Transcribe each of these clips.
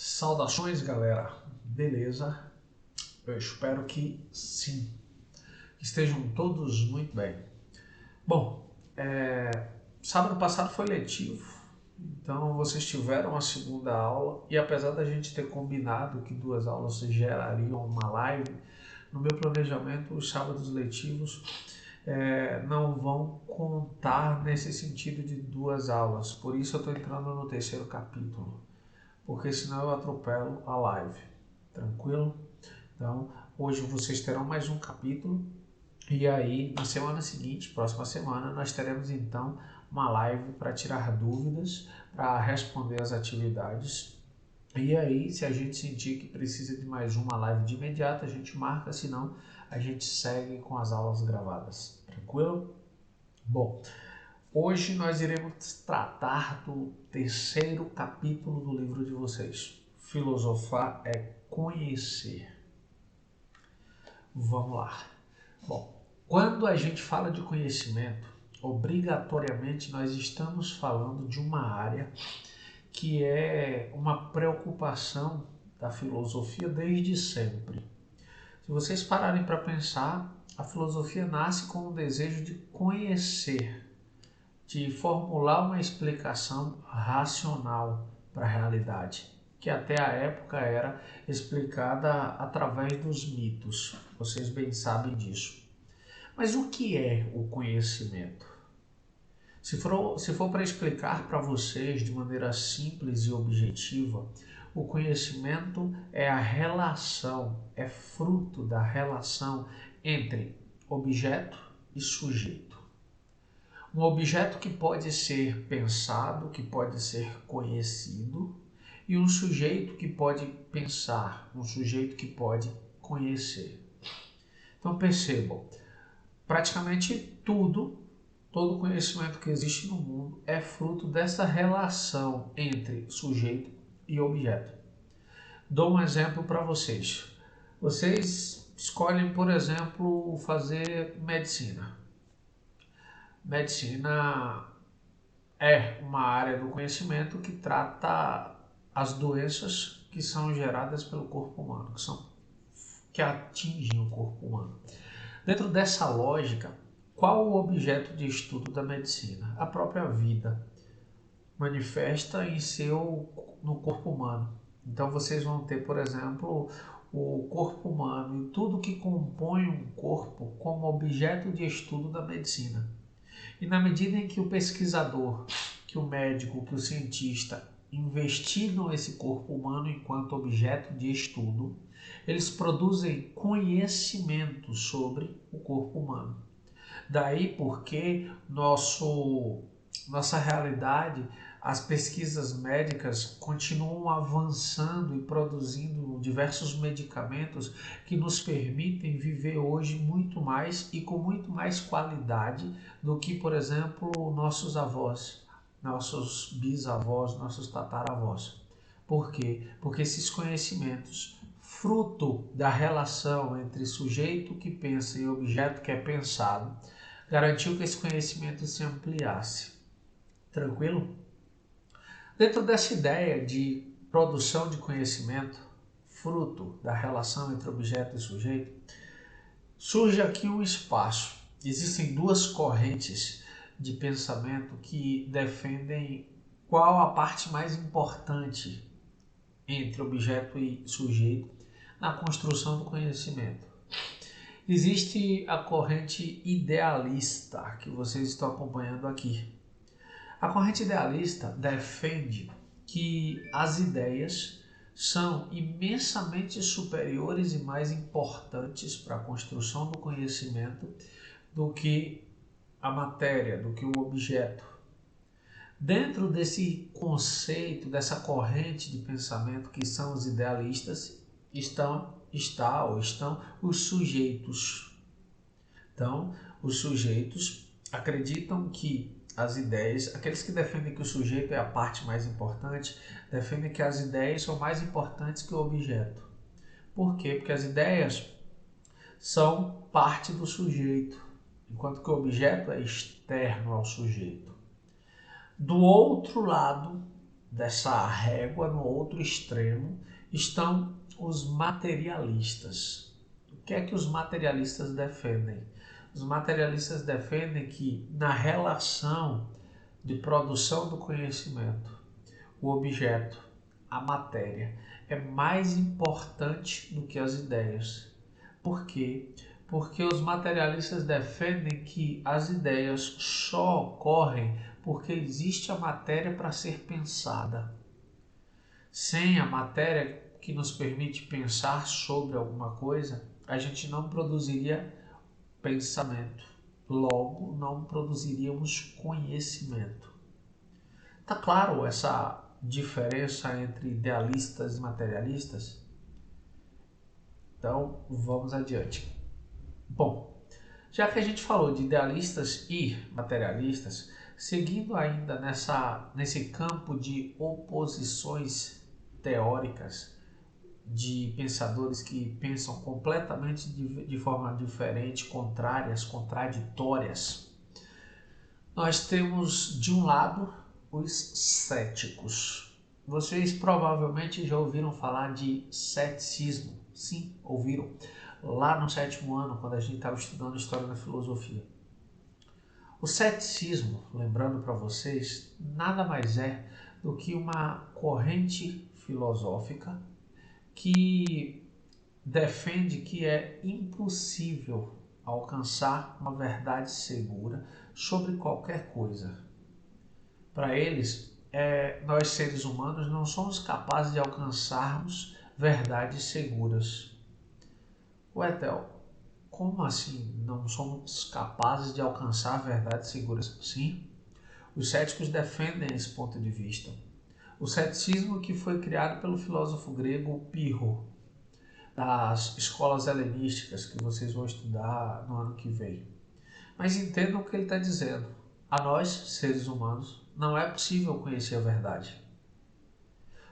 Saudações, galera. Beleza? Eu espero que sim. Estejam todos muito bem. Bom, sábado passado foi letivo, então vocês tiveram a segunda aula e apesar da gente ter combinado que 2 aulas gerariam uma live, no meu planejamento os sábados letivos não vão contar nesse sentido de 2 aulas. Por isso eu estou entrando no 3º capítulo, porque senão eu atropelo a live. Tranquilo? Então, hoje vocês terão mais um capítulo e aí na semana seguinte, próxima semana, nós teremos então uma live para tirar dúvidas, para responder as atividades. E aí, se a gente sentir que precisa de mais uma live de imediato, a gente marca, senão a gente segue com as aulas gravadas. Tranquilo? Bom, hoje nós iremos tratar do 3º capítulo do livro de vocês. Filosofar é conhecer. Vamos lá. Bom, quando a gente fala de conhecimento, obrigatoriamente nós estamos falando de uma área que é uma preocupação da filosofia desde sempre. Se vocês pararem para pensar, a filosofia nasce com o desejo de conhecer, de formular uma explicação racional para a realidade, que até a época era explicada através dos mitos. Vocês bem sabem disso. Mas o que é o conhecimento? Se for para explicar para vocês de maneira simples e objetiva, o conhecimento é a relação, é fruto da relação entre objeto e sujeito. Um objeto que pode ser pensado, que pode ser conhecido, e um sujeito que pode pensar, um sujeito que pode conhecer. Então percebam, praticamente todo conhecimento que existe no mundo é fruto dessa relação entre sujeito e objeto. Dou um exemplo para vocês. Vocês escolhem, por exemplo, fazer medicina. Medicina é uma área do conhecimento que trata as doenças que são geradas pelo corpo humano, que atingem o corpo humano. Dentro dessa lógica, qual o objeto de estudo da medicina? A própria vida manifesta no corpo humano. Então vocês vão ter, por exemplo, o corpo humano e tudo que compõe um corpo como objeto de estudo da medicina. E na medida em que o pesquisador, que o médico, que o cientista investigam esse corpo humano enquanto objeto de estudo, eles produzem conhecimento sobre o corpo humano. Daí porque nossa realidade, as pesquisas médicas continuam avançando e produzindo diversos medicamentos que nos permitem viver hoje muito mais e com muito mais qualidade do que, por exemplo, nossos avós, nossos bisavós, nossos tataravós. Por quê? Porque esses conhecimentos, fruto da relação entre sujeito que pensa e objeto que é pensado, garantiu que esse conhecimento se ampliasse. Tranquilo? Dentro dessa ideia de produção de conhecimento, fruto da relação entre objeto e sujeito, surge aqui um espaço. Existem 2 correntes de pensamento que defendem qual a parte mais importante entre objeto e sujeito na construção do conhecimento. Existe a corrente idealista que vocês estão acompanhando aqui. A corrente idealista defende que as ideias são imensamente superiores e mais importantes para a construção do conhecimento do que a matéria, do que o objeto. Dentro desse conceito, dessa corrente de pensamento que são os idealistas, estão os sujeitos. Então, os sujeitos acreditam que as ideias, aqueles que defendem que o sujeito é a parte mais importante, defendem que as ideias são mais importantes que o objeto. Por quê? Porque as ideias são parte do sujeito, enquanto que o objeto é externo ao sujeito. Do outro lado, dessa régua, no outro extremo, estão os materialistas. O que é que os materialistas defendem? Os materialistas defendem que na relação de produção do conhecimento, o objeto, a matéria, é mais importante do que as ideias. Por quê? Porque os materialistas defendem que as ideias só ocorrem porque existe a matéria para ser pensada. Sem a matéria que nos permite pensar sobre alguma coisa, a gente não produziria pensamento. Logo, não produziríamos conhecimento. Tá claro essa diferença entre idealistas e materialistas? Então, vamos adiante. Bom, já que a gente falou de idealistas e materialistas, seguindo ainda nesse campo de oposições teóricas, de pensadores que pensam completamente de forma diferente, contrárias, contraditórias, nós temos de um lado os céticos. Vocês provavelmente já ouviram falar de ceticismo. Sim, ouviram. Lá no 7º ano, quando a gente estava estudando História da Filosofia. O ceticismo, lembrando para vocês, nada mais é do que uma corrente filosófica que defende que é impossível alcançar uma verdade segura sobre qualquer coisa. Para eles, nós seres humanos não somos capazes de alcançarmos verdades seguras. Ué, Theo, como assim não somos capazes de alcançar verdades seguras? Sim, os céticos defendem esse ponto de vista. O ceticismo que foi criado pelo filósofo grego Pirro, das escolas helenísticas que vocês vão estudar no ano que vem. Mas entendam o que ele está dizendo. A nós, seres humanos, não é possível conhecer a verdade.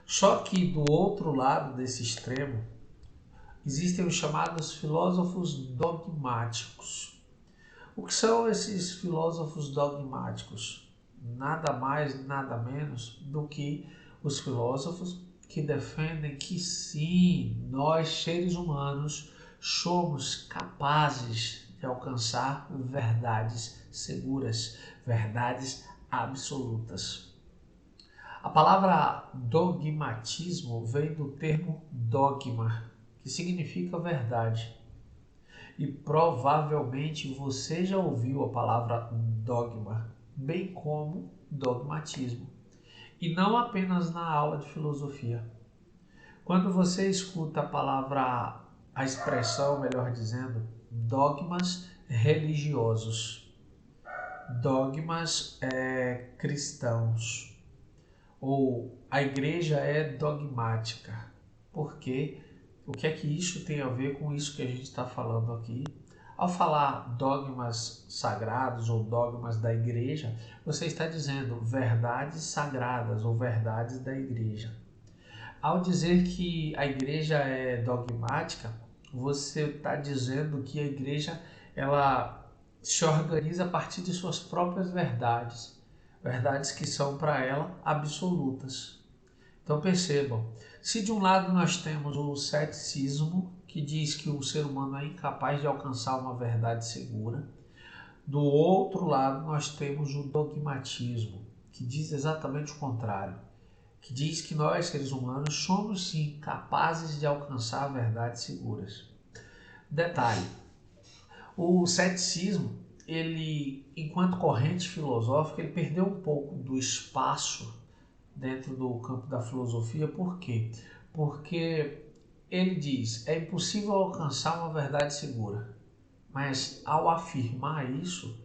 Só que do outro lado desse extremo, existem os chamados filósofos dogmáticos. O que são esses filósofos dogmáticos? Nada mais, nada menos do que os filósofos que defendem que sim, nós seres humanos somos capazes de alcançar verdades seguras, verdades absolutas. A palavra dogmatismo vem do termo dogma, que significa verdade. E provavelmente você já ouviu a palavra dogma, bem como dogmatismo. E não apenas na aula de filosofia. Quando você escuta a expressão, melhor dizendo, dogmas religiosos, dogmas cristãos, ou a igreja é dogmática. Por quê? O que é que isso tem a ver com isso que a gente está falando aqui? Ao falar dogmas sagrados ou dogmas da igreja, você está dizendo verdades sagradas ou verdades da igreja. Ao dizer que a igreja é dogmática, você está dizendo que a igreja ela se organiza a partir de suas próprias verdades, verdades que são para ela absolutas. Então percebam, se de um lado nós temos o ceticismo, que diz que o ser humano é incapaz de alcançar uma verdade segura, do outro lado nós temos o dogmatismo, que diz exatamente o contrário, que diz que nós, seres humanos, somos sim capazes de alcançar verdades seguras. Detalhe, o ceticismo, ele, enquanto corrente filosófica, ele perdeu um pouco do espaço dentro do campo da filosofia. Por quê? Porque ele diz, é impossível alcançar uma verdade segura, mas ao afirmar isso,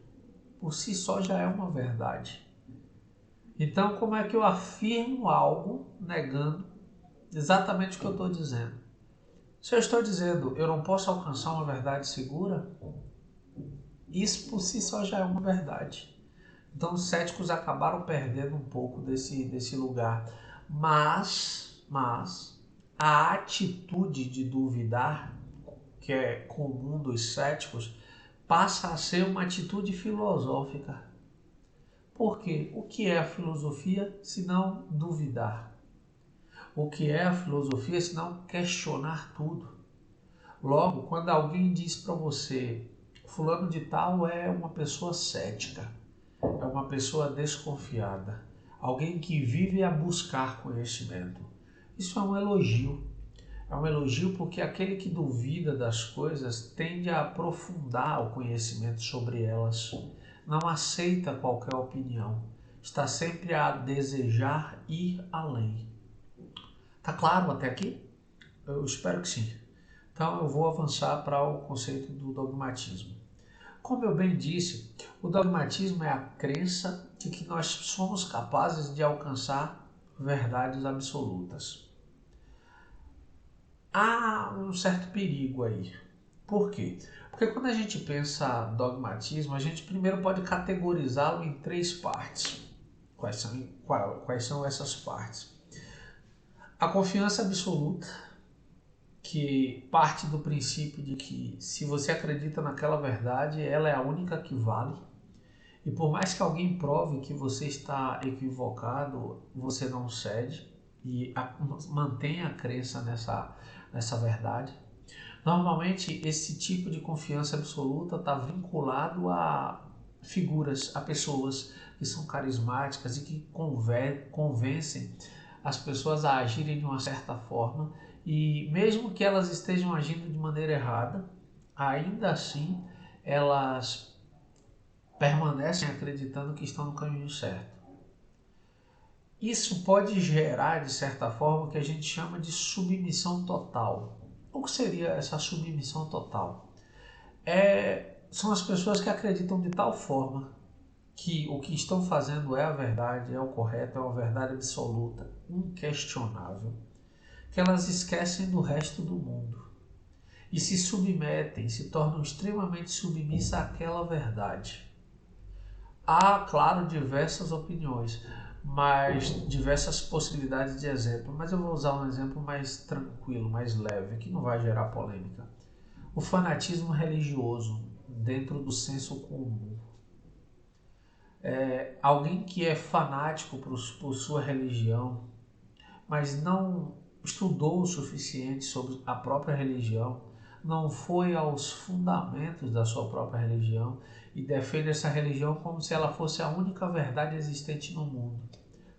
por si só já é uma verdade. Então, como é que eu afirmo algo negando exatamente o que eu estou dizendo? Se eu estou dizendo eu não posso alcançar uma verdade segura, isso por si só já é uma verdade. Então os céticos acabaram perdendo um pouco desse lugar. Mas a atitude de duvidar, que é comum dos céticos, passa a ser uma atitude filosófica. Por quê? O que é a filosofia se não duvidar? O que é a filosofia se não questionar tudo? Logo, quando alguém diz para você, fulano de tal é uma pessoa cética, é uma pessoa desconfiada, alguém que vive a buscar conhecimento. Isso é um elogio. É um elogio porque aquele que duvida das coisas tende a aprofundar o conhecimento sobre elas. Não aceita qualquer opinião. Está sempre a desejar ir além. Tá claro até aqui? Eu espero que sim. Então eu vou avançar para o conceito do dogmatismo. Como eu bem disse, o dogmatismo é a crença de que nós somos capazes de alcançar verdades absolutas. Há um certo perigo aí. Por quê? Porque quando a gente pensa dogmatismo, a gente primeiro pode categorizá-lo em três partes. Quais são essas partes? A confiança absoluta, que parte do princípio de que se você acredita naquela verdade, ela é a única que vale. E por mais que alguém prove que você está equivocado, você não cede e mantém a crença nessa verdade. Normalmente, esse tipo de confiança absoluta está vinculado a figuras, a pessoas que são carismáticas e que convencem as pessoas a agirem de uma certa forma, e mesmo que elas estejam agindo de maneira errada, ainda assim elas permanecem acreditando que estão no caminho certo. Isso pode gerar, de certa forma, o que a gente chama de submissão total. O que seria essa submissão total? São as pessoas que acreditam de tal forma que o que estão fazendo é a verdade, é o correto, é uma verdade absoluta, inquestionável, que elas esquecem do resto do mundo e se submetem, se tornam extremamente submissas àquela verdade. Há, claro, diversas opiniões, mas diversas possibilidades de exemplo, mas eu vou usar um exemplo mais tranquilo, mais leve, que não vai gerar polêmica. O fanatismo religioso dentro do senso comum. Alguém que é fanático por sua religião, mas não estudou o suficiente sobre a própria religião, não foi aos fundamentos da sua própria religião e defende essa religião como se ela fosse a única verdade existente no mundo.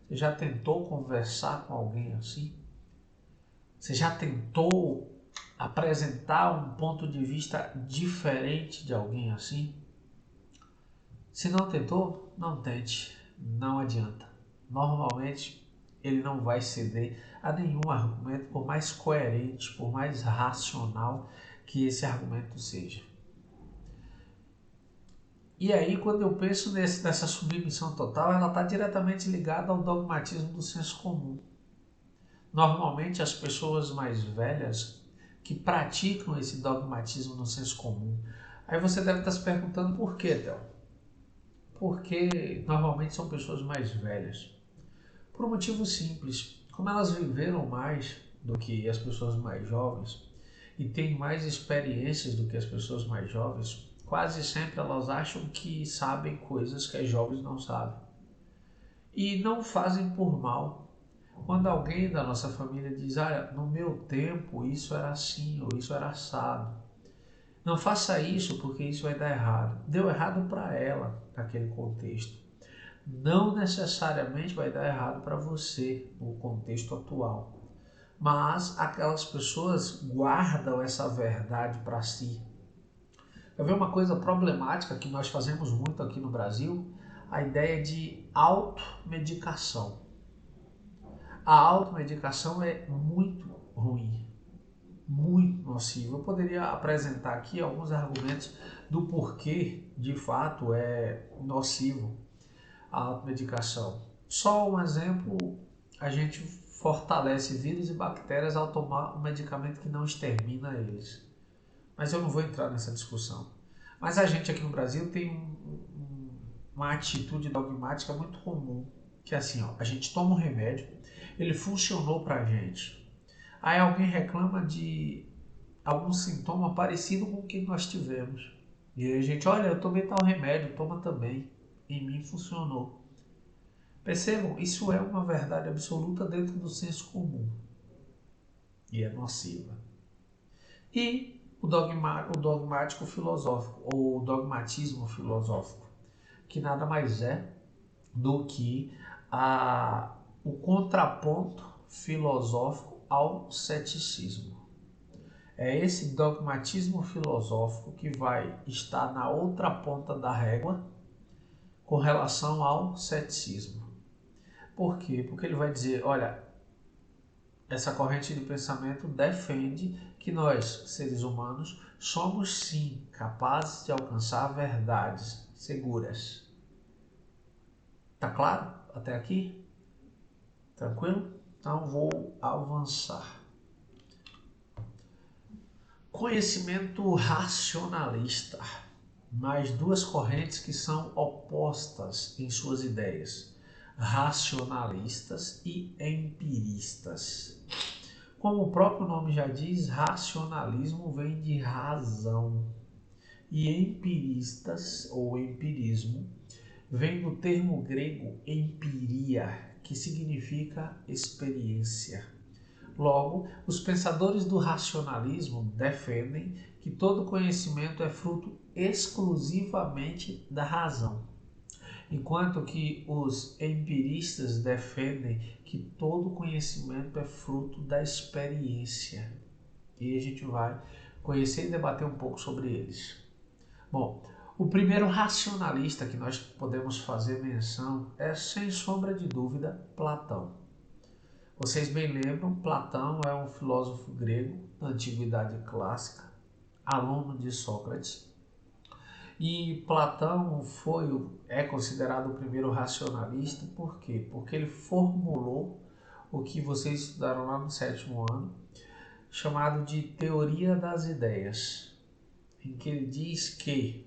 Você já tentou conversar com alguém assim? Você já tentou apresentar um ponto de vista diferente de alguém assim? Se não tentou, não tente, não adianta. Normalmente ele não vai ceder a nenhum argumento, por mais coerente, por mais racional que esse argumento seja. E aí, quando eu penso nessa submissão total, ela está diretamente ligada ao dogmatismo do senso comum. Normalmente, as pessoas mais velhas que praticam esse dogmatismo no senso comum. Aí você deve estar se perguntando por quê, Théo? Porque normalmente são pessoas mais velhas. Por um motivo simples, como elas viveram mais do que as pessoas mais jovens e têm mais experiências do que as pessoas mais jovens, quase sempre elas acham que sabem coisas que as jovens não sabem. E não fazem por mal. Quando alguém da nossa família diz, olha, no meu tempo isso era assim ou isso era assado, não faça isso porque isso vai dar errado. Deu errado para ela naquele contexto. Não necessariamente vai dar errado para você no contexto atual. Mas aquelas pessoas guardam essa verdade para si. Quer ver uma coisa problemática que nós fazemos muito aqui no Brasil? A ideia de automedicação. A automedicação é muito ruim, muito nociva. Eu poderia apresentar aqui alguns argumentos do porquê, de fato, é nocivo a automedicação. Só um exemplo, a gente fortalece vírus e bactérias ao tomar um medicamento que não extermina eles. Mas eu não vou entrar nessa discussão. Mas a gente aqui no Brasil tem uma atitude dogmática muito comum, que é assim, ó, a gente toma um remédio, ele funcionou pra gente. Aí alguém reclama de algum sintoma parecido com o que nós tivemos. E aí a gente, olha, eu tomei tal remédio, toma também. Em mim funcionou. Percebam, isso é uma verdade absoluta dentro do senso comum e é nociva. E o dogmático filosófico, ou o dogmatismo filosófico, que nada mais é do que o contraponto filosófico ao ceticismo. É esse dogmatismo filosófico que vai estar na outra ponta da régua com relação ao ceticismo. Por quê? Porque ele vai dizer, olha, essa corrente de pensamento defende que nós, seres humanos, somos sim capazes de alcançar verdades seguras. Tá claro até aqui? Tranquilo? Então vou avançar. Conhecimento racionalista. Mais duas correntes que são opostas em suas ideias: racionalistas e empiristas. Como o próprio nome já diz, racionalismo vem de razão e empiristas ou empirismo vem do termo grego empiria, que significa experiência. Logo, os pensadores do racionalismo defendem que todo conhecimento é fruto exclusivamente da razão, enquanto que os empiristas defendem que todo conhecimento é fruto da experiência. E a gente vai conhecer e debater um pouco sobre eles. Bom, o primeiro racionalista que nós podemos fazer menção é, sem sombra de dúvida, Platão. Vocês bem lembram, Platão é um filósofo grego da Antiguidade Clássica, aluno de Sócrates. E Platão é considerado o primeiro racionalista, por quê? Porque ele formulou o que vocês estudaram lá no 7º ano, chamado de teoria das ideias, em que ele diz que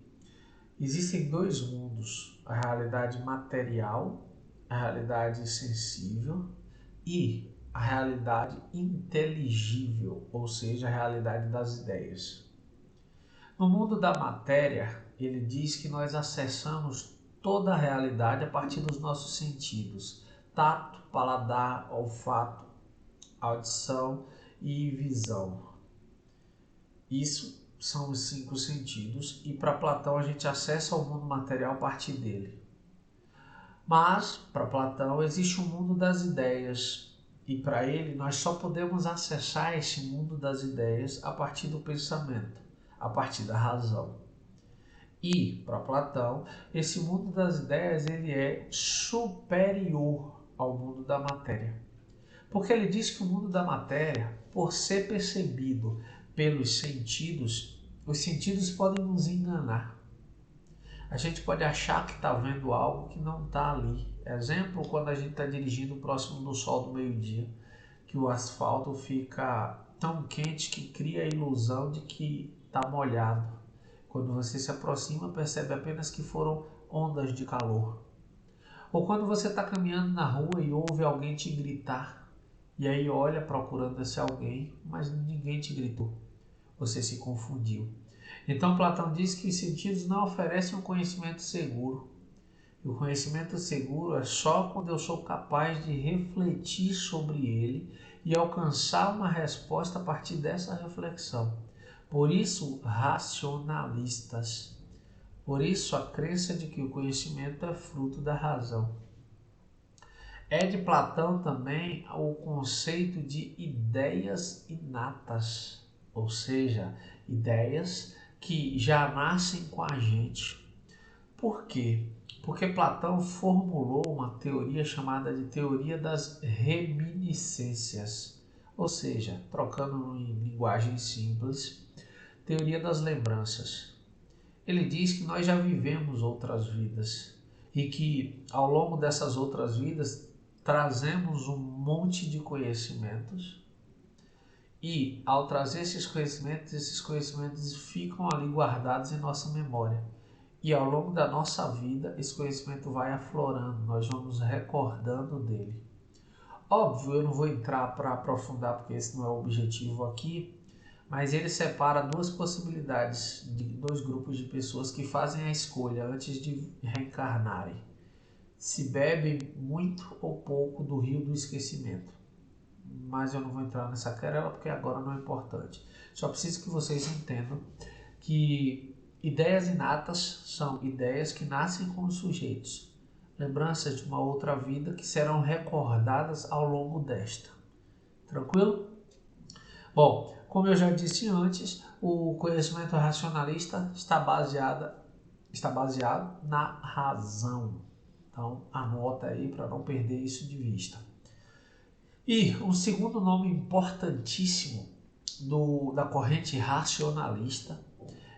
existem dois mundos, a realidade material, a realidade sensível e a realidade inteligível, ou seja, a realidade das ideias. No mundo da matéria, ele diz que nós acessamos toda a realidade a partir dos nossos sentidos: tato, paladar, olfato, audição e visão. Isso são os 5 sentidos e para Platão a gente acessa o mundo material a partir dele. Mas para Platão existe o mundo das ideias e para ele nós só podemos acessar esse mundo das ideias a partir do pensamento, a partir da razão. E para Platão esse mundo das ideias ele é superior ao mundo da matéria, porque ele diz que o mundo da matéria, por ser percebido pelos sentidos, os sentidos podem nos enganar. A gente pode achar que está vendo algo que não está ali. Exemplo, quando a gente está dirigindo próximo do sol do meio-dia, que o asfalto fica tão quente que cria a ilusão de que está molhado. Quando você se aproxima, percebe apenas que foram ondas de calor. Ou quando você está caminhando na rua e ouve alguém te gritar, e aí olha procurando esse alguém, mas ninguém te gritou. Você se confundiu. Então Platão diz que os sentidos não oferecem um conhecimento seguro. E o conhecimento seguro é só quando eu sou capaz de refletir sobre ele e alcançar uma resposta a partir dessa reflexão. Por isso, racionalistas. Por isso, a crença de que o conhecimento é fruto da razão. É de Platão também o conceito de ideias inatas, ou seja, ideias que já nascem com a gente. Por quê? Porque Platão formulou uma teoria chamada de teoria das reminiscências, ou seja, trocando em linguagem simples, teoria das lembranças. Ele diz que nós já vivemos outras vidas e que ao longo dessas outras vidas trazemos um monte de conhecimentos e ao trazer esses conhecimentos ficam ali guardados em nossa memória. E ao longo da nossa vida, esse conhecimento vai aflorando, nós vamos recordando dele. Óbvio, eu não vou entrar para aprofundar, porque esse não é o objetivo aqui, mas ele separa duas possibilidades de dois grupos de pessoas que fazem a escolha antes de reencarnarem. se bebe muito ou pouco do rio do esquecimento. Mas eu não vou entrar nessa querela porque agora não é importante. Só preciso que vocês entendam que ideias inatas são ideias que nascem com os sujeitos, lembranças de uma outra vida que serão recordadas ao longo desta. Tranquilo? Bom, como eu já disse antes, o conhecimento racionalista está baseado na razão. Então, anota aí para não perder isso de vista. E um segundo nome importantíssimo da corrente racionalista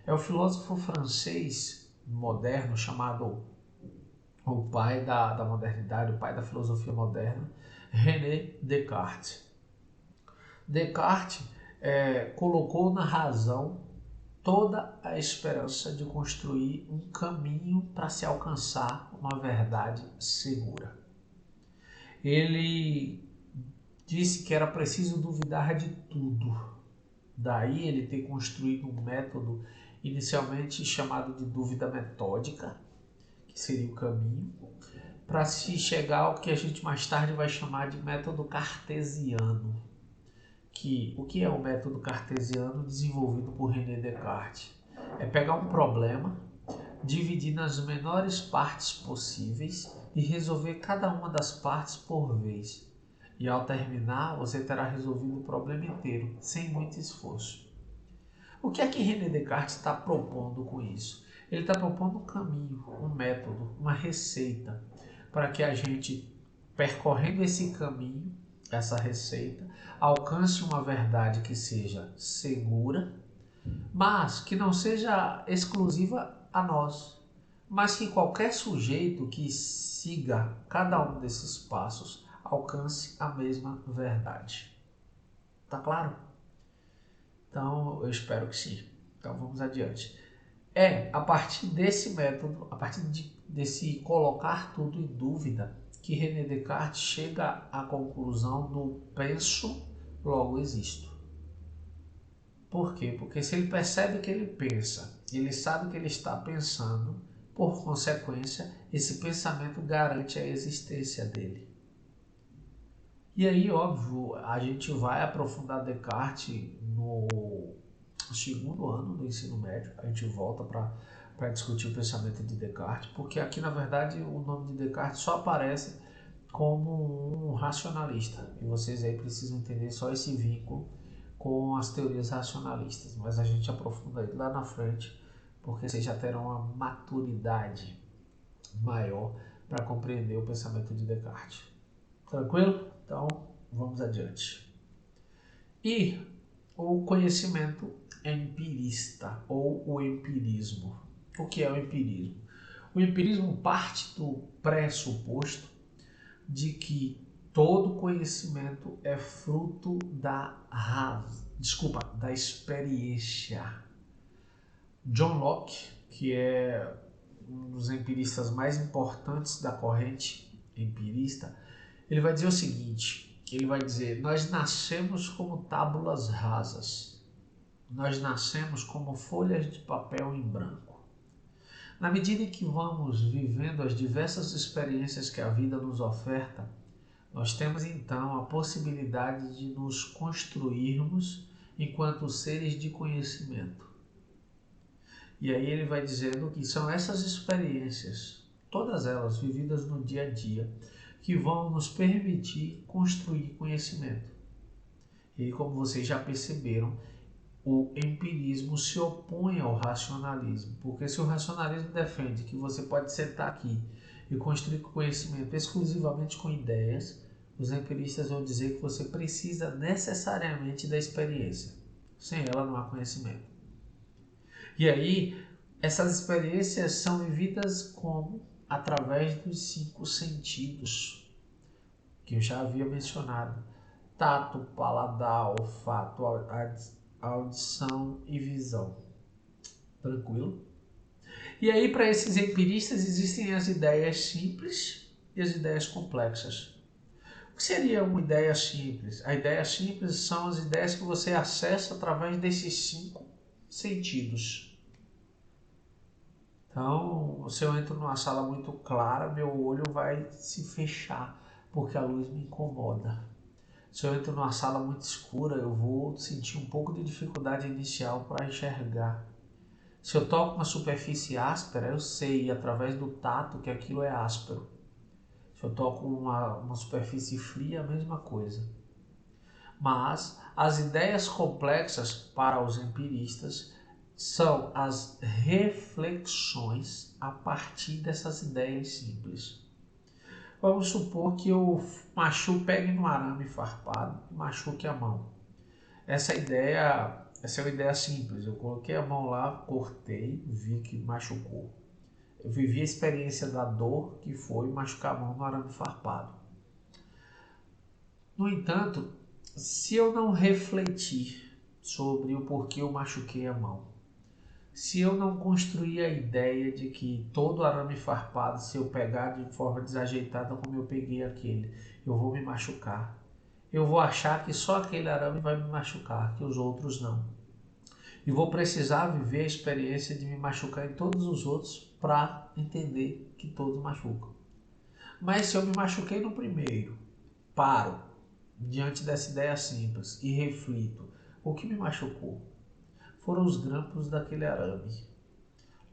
é o filósofo francês moderno chamado o pai da modernidade, o pai da filosofia moderna, René Descartes. Descartes colocou na razão toda a esperança de construir um caminho para se alcançar uma verdade segura. Ele disse que era preciso duvidar de tudo. Daí ele ter construído um método inicialmente chamado de dúvida metódica, que seria o caminho, para se chegar ao que a gente mais tarde vai chamar de método cartesiano. O que é o método cartesiano desenvolvido por René Descartes? É pegar um problema, dividir nas menores partes possíveis e resolver cada uma das partes por vez. E ao terminar, você terá resolvido o problema inteiro, sem muito esforço. O que é que René Descartes está propondo com isso? Ele está propondo um caminho, um método, uma receita, para que a gente, percorrendo esse caminho, essa receita, alcance uma verdade que seja segura, mas que não seja exclusiva a nós, mas que qualquer sujeito que siga cada um desses passos alcance a mesma verdade. Tá claro? Então, eu espero que sim. Então, vamos adiante. A partir desse método, a partir desse colocar tudo em dúvida, que René Descartes chega à conclusão do penso, logo existo. Por quê? Porque se ele percebe que ele pensa, ele sabe que ele está pensando, por consequência, esse pensamento garante a existência dele. E aí, óbvio, a gente vai aprofundar Descartes no segundo ano do ensino médio, a gente volta para discutir o pensamento de Descartes, porque aqui, na verdade, o nome de Descartes só aparece como um racionalista, e vocês aí precisam entender só esse vínculo com as teorias racionalistas, mas a gente aprofunda aí lá na frente, porque vocês já terão uma maturidade maior para compreender o pensamento de Descartes. Tranquilo? Então, vamos adiante. E o conhecimento empirista, ou o empirismo. O que é o empirismo? O empirismo parte do pressuposto de que todo conhecimento é fruto da experiência. John Locke, que é um dos empiristas mais importantes da corrente empirista, ele vai dizer o seguinte, ele vai dizer, nós nascemos como tábulas rasas, nós nascemos como folhas de papel em branco. Na medida em que vamos vivendo as diversas experiências que a vida nos oferta, nós temos então a possibilidade de nos construirmos enquanto seres de conhecimento. E aí ele vai dizendo que são essas experiências, todas elas vividas no dia a dia, que vão nos permitir construir conhecimento. E como vocês já perceberam, o empirismo se opõe ao racionalismo, porque se o racionalismo defende que você pode sentar aqui e construir conhecimento exclusivamente com ideias, os empiristas vão dizer que você precisa necessariamente da experiência. Sem ela não há conhecimento. E aí, essas experiências são vividas como? Através dos 5 sentidos, que eu já havia mencionado. Tato, paladar, olfato, audição e visão. Tranquilo? E aí, para esses empiristas, existem as ideias simples e as ideias complexas. O que seria uma ideia simples? A ideia simples são as ideias que você acessa através desses 5 sentidos. Então, se eu entro numa sala muito clara, meu olho vai se fechar, porque a luz me incomoda. Se eu entro numa sala muito escura, eu vou sentir um pouco de dificuldade inicial para enxergar. Se eu toco uma superfície áspera, eu sei através do tato que aquilo é áspero. Se eu toco uma superfície fria, a mesma coisa. Mas as ideias complexas para os empiristas são as reflexões a partir dessas ideias simples. Vamos supor que eu pegue no arame farpado e machuque a mão. Essa é uma ideia simples. Eu coloquei a mão lá, cortei, vi que machucou. Eu vivi a experiência da dor que foi machucar a mão no arame farpado. No entanto, se eu não refletir sobre o porquê eu machuquei a mão, se eu não construir a ideia de que todo arame farpado, se eu pegar de forma desajeitada como eu peguei aquele, eu vou me machucar. Eu vou achar que só aquele arame vai me machucar, que os outros não. E vou precisar viver a experiência de me machucar em todos os outros para entender que todos machucam. Mas se eu me machuquei no primeiro, paro diante dessa ideia simples e reflito, o que me machucou? Foram os grampos daquele arame.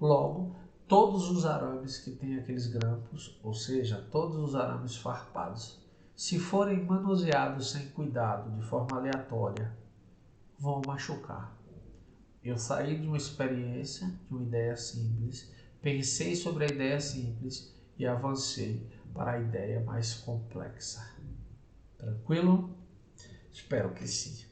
Logo, todos os arames que têm aqueles grampos, ou seja, todos os arames farpados, se forem manuseados sem cuidado, de forma aleatória, vão machucar. Eu saí de uma experiência, de uma ideia simples, pensei sobre a ideia simples e avancei para a ideia mais complexa. Tranquilo? Espero que sim.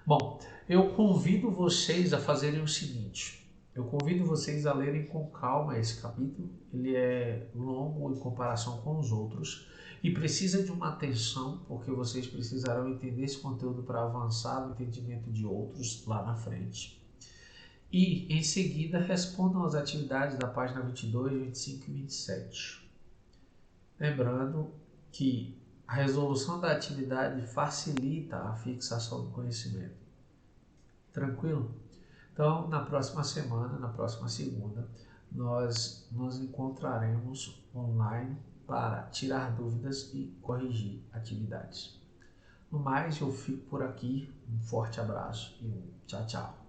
Bom, eu convido vocês a fazerem o seguinte. Eu convido vocês a lerem com calma esse capítulo. Ele é longo em comparação com os outros e precisa de uma atenção, porque vocês precisarão entender esse conteúdo para avançar no entendimento de outros lá na frente. E, em seguida, respondam às atividades da página 22, 25 e 27. Lembrando que a resolução da atividade facilita a fixação do conhecimento. Tranquilo? Então, na próxima semana, na próxima segunda, nós nos encontraremos online para tirar dúvidas e corrigir atividades. No mais, eu fico por aqui. Um forte abraço e tchau, tchau.